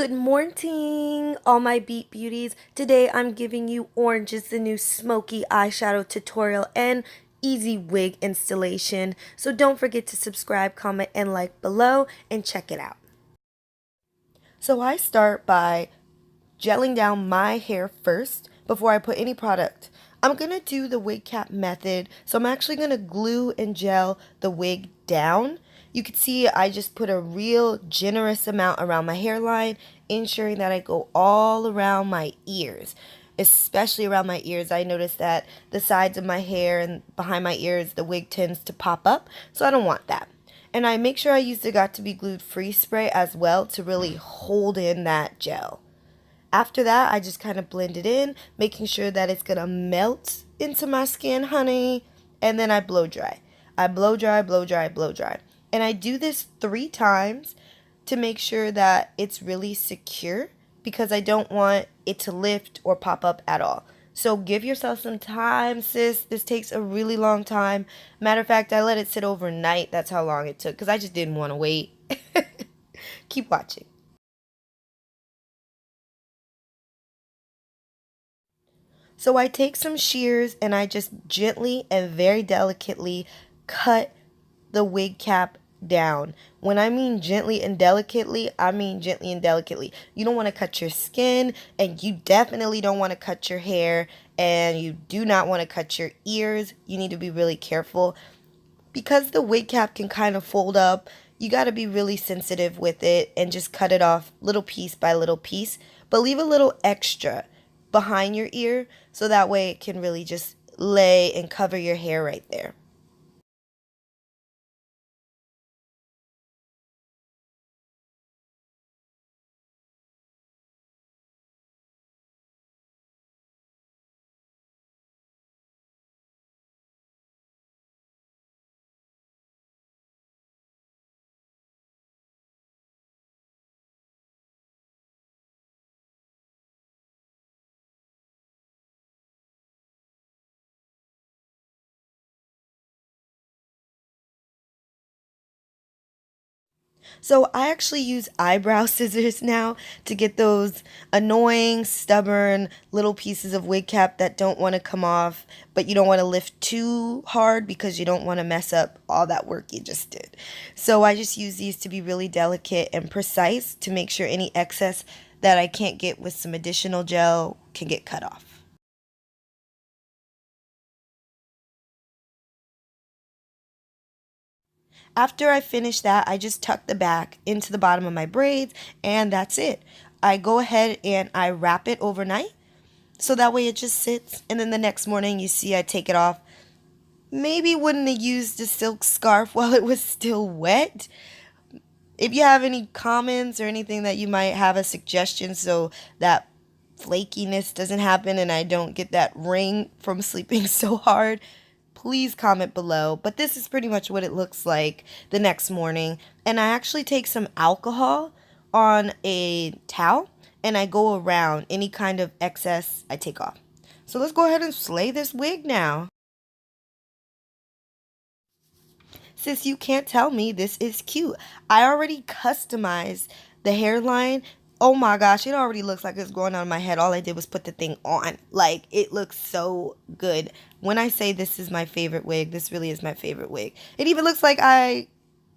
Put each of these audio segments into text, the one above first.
Good morning, all my Beat Beauties. Today I'm giving you Orange is the new smoky eyeshadow tutorial and easy wig installation. So don't forget to subscribe, comment, and like below and check it out. So I start by gelling down my hair first before I put any product. I'm going to do the wig cap method, so I'm actually going to glue and gel the wig down. You can see I just put a real generous amount around my hairline, ensuring that I go all around my ears. Especially around my ears, I notice that the sides of my hair and behind my ears, the wig tends to pop up, so I don't want that. And I make sure I use the Got To Be Glued Free Spray as well to really hold in that gel. After that, I just kind of blend it in, making sure that it's going to melt into my skin, honey. And then I blow dry. I blow dry, blow dry, blow dry. And I do this 3 times to make sure that it's really secure because I don't want it to lift or pop up at all. So give yourself some time, sis. This takes a really long time. Matter of fact, I let it sit overnight. That's how long it took because I just didn't want to wait. Keep watching. So I take some shears and I just gently and very delicately cut the wig cap down. When I mean gently and delicately, I mean gently and delicately. You don't want to cut your skin, and you definitely don't want to cut your hair, and you do not want to cut your ears. You need to be really careful. Because the wig cap can kind of fold up, you got to be really sensitive with it and just cut it off little piece by little piece. But leave a little extra behind your ear so that way it can really just lay and cover your hair right there. So I actually use eyebrow scissors now to get those annoying, stubborn little pieces of wig cap that don't want to come off, but you don't want to lift too hard because you don't want to mess up all that work you just did. So I just use these to be really delicate and precise to make sure any excess that I can't get with some additional gel can get cut off. After I finish that, I just tuck the back into the bottom of my braids, and that's it. I go ahead and I wrap it overnight so that way it just sits, and then the next morning you see I take it off. Maybe wouldn't have used a silk scarf while it was still wet. If you have any comments or anything that you might have a suggestion so that flakiness doesn't happen and I don't get that ring from sleeping so hard, please comment below. But this is pretty much what it looks like the next morning. And I actually take some alcohol on a towel and I go around any kind of excess I take off. So let's go ahead and slay this wig now. Sis, you can't tell me this is cute. I already customized the hairline. Oh my gosh, it already looks like it's growing out of my head. All I did was put the thing on. Like, it looks so good. When I say this is my favorite wig, this really is my favorite wig. It even looks like I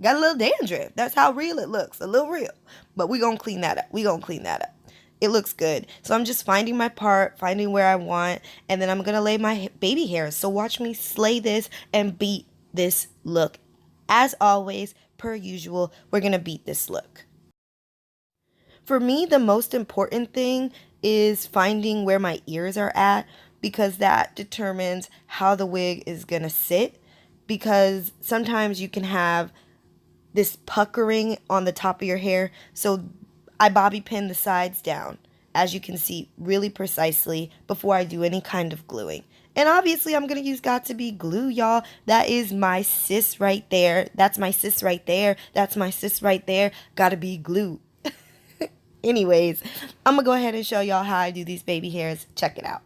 got a little dandruff. That's how real it looks. A little real. But we gonna clean that up. We gonna clean that up. It looks good. So I'm just finding my part, finding where I want, and then I'm gonna lay my baby hairs. So watch me slay this and beat this look. As always, per usual, we're going to beat this look. For me, the most important thing is finding where my ears are at because that determines how the wig is going to sit. Because sometimes you can have this puckering on the top of your hair. So I bobby pin the sides down, as you can see, really precisely before I do any kind of gluing. And obviously, I'm going to use Got To Be glue, y'all. That is my sis right there. That's my sis right there. That's my sis right there. Gotta be glue. Anyways, I'm going to go ahead and show y'all how I do these baby hairs. Check it out.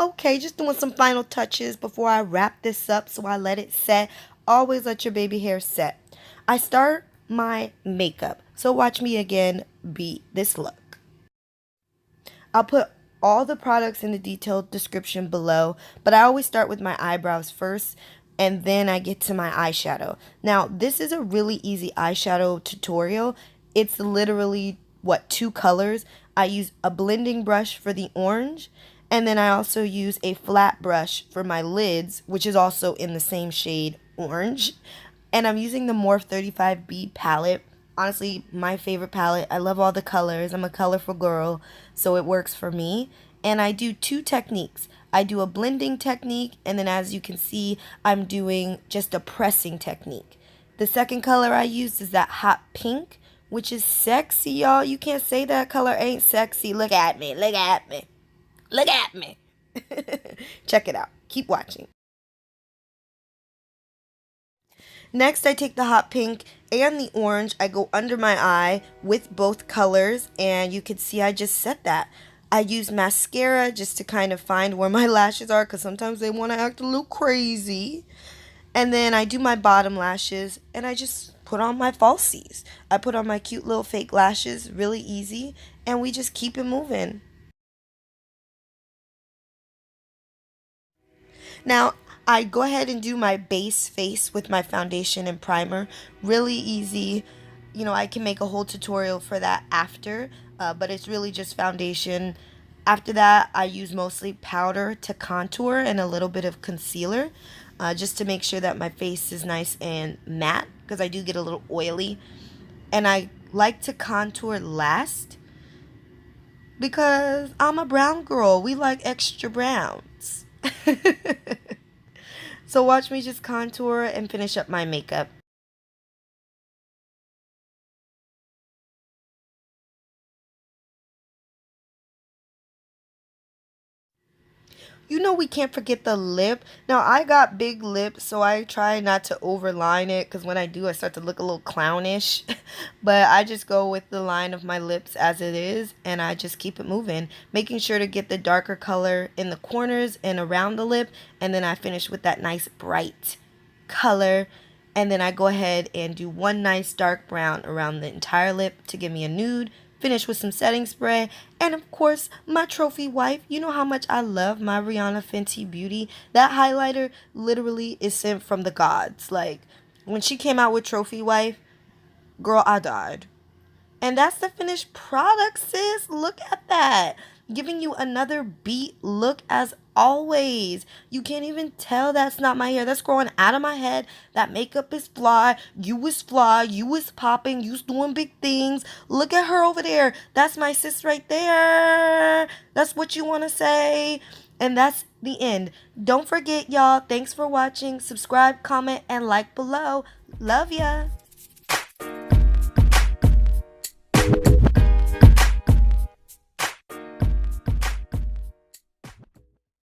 Okay, just doing some final touches before I wrap this up so I let it set. Always let your baby hair set. I start my makeup. So watch me again be this look. I'll put all the products in the detailed description below, but I always start with my eyebrows first and then I get to my eyeshadow. Now, this is a really easy eyeshadow tutorial. It's literally, what, 2 colors. I use a blending brush for the orange, and then I also use a flat brush for my lids, which is also in the same shade orange. And I'm using the Morphe 35B palette. Honestly, my favorite palette. I love all the colors. I'm a colorful girl, so it works for me. And I do 2 techniques. I do a blending technique, and then as you can see, I'm doing just a pressing technique. The second color I used is that hot pink, which is sexy, y'all. You can't say that color ain't sexy. Look at me. Look at me. Look at me. Check it out. Keep watching. Next, I take the hot pink and the orange. I go under my eye with both colors, and you can see I just set that. I use mascara just to kind of find where my lashes are because sometimes they want to act a little crazy. And then I do my bottom lashes, and I just put on my falsies. I put on my cute little fake lashes, really easy, and we just keep it moving. Now, I go ahead and do my base face with my foundation and primer. Really easy. You know, I can make a whole tutorial for that after, but it's really just foundation. After that, I use mostly powder to contour and a little bit of concealer, just to make sure that my face is nice and matte, because I do get a little oily. And I like to contour last because I'm a brown girl. We like extra browns. So watch me just contour and finish up my makeup. You know we can't forget the lip. Now I got big lips, so I try not to overline it because when I do I start to look a little clownish. But I just go with the line of my lips as it is, and I just keep it moving. Making sure to get the darker color in the corners and around the lip, and then I finish with that nice bright color. And then I go ahead and do one nice dark brown around the entire lip to give me a nude. Finish with some setting spray, and of course my trophy wife. You know how much I love my Rihanna Fenty Beauty. That highlighter literally is sent from the gods. Like, when she came out with trophy wife, girl, I died. And that's the finished product, sis. Look at that. Giving you another beat look as always. You can't even tell that's not my hair. That's growing out of my head. That makeup is fly. You was fly. You was popping. You was doing big things. Look at her over there. That's my sis right there. That's what you want to say. And that's the end. Don't forget, y'all. Thanks for watching. Subscribe, comment, and like below. Love ya.